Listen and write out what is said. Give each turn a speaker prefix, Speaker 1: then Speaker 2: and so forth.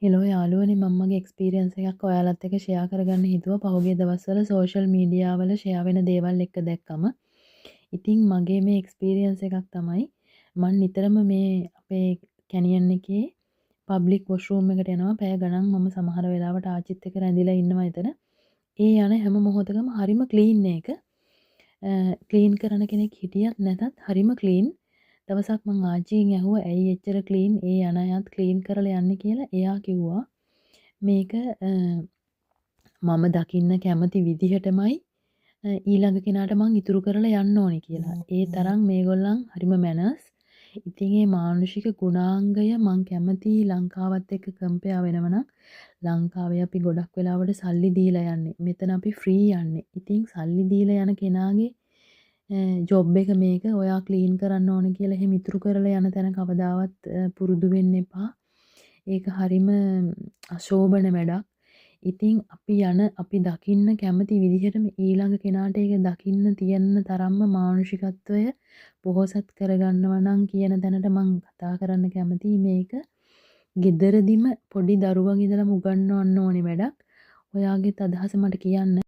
Speaker 1: Hello යාළුවනේ මම මගේ එක්ස්පීරියන්ස් එකක් ඔයාලත් එක්ක ෂෙයා කරගන්න හිතුවා පහුගිය දවස්වල සෝෂල් මීඩියා වල ෂෙයා වෙන දේවල් එක්ක දැක්කම. ඉතින් මගේ මේ එක්ස්පීරියන්ස් එකක් තමයි මම නිතරම මේ අපේ කැනියන් එකේ පබ්ලික් වොෂරූම් එකට යනවා පැය ගණන් මම සමහර වෙලාවට ආච්චිත් එක්ක රැඳිලා ඉන්නවා එතන. ඒ යන හැම මොහොතකම හරිම ක්ලීන් එක. ක්ලීන් කරන කෙනෙක් හිටියත් නැතත් හරිම ක්ලීන්. දවසක් මං ආච්චිගෙන් ඇහුවා ඇයි එච්චර ක්ලීන් ඒ යන අයත් ක්ලීන් කරලා යන්නේ කියලා. එයා කිව්වා මේක මම දකින්න කැමති විදිහටමයි ඊළඟ කෙනාට මං ඉතුරු කරලා යන්න ඕනි කියලා. ඒ තරම් මේගොල්ලන් හරිම මැනර්ස්. ඉතින් මේ මානුෂික ගුණාංගය මං කැමති ලංකාවත් එක්ක කම්පෙයා වෙනවනම් ලංකාවේ අපි ගොඩක් වෙලාවට සල්ලි දීලා යන්නේ. මෙතන අපි ෆ්‍රී යන්නේ. ඉතින් සල්ලි දීලා යන කෙනාගේ ජොබ් එක මේක ඔයා ක්ලීන් කරන්න ඕන කියලා එහෙම ඉතුරු කරලා යන තැන කවදාවත් පුරුදු වෙන්න එපා. ඒක හරිම අශෝභන වැඩක්. ඉතින් අපි දකින්න කැමති විදිහටම ඊළඟ කෙනාට ඒක දකින්න තියෙන තරම්ම මානුෂිකත්වය පොහොසත් කරගන්නවා නම් කියන තැනට මම කතා කරන්න කැමතියි මේක. ගෙදරදිම පොඩි දරුවන් ඉඳලම උගන්වන්න ඕනේ වැඩක්. ඔයාගේත් අදහස මට කියන්න.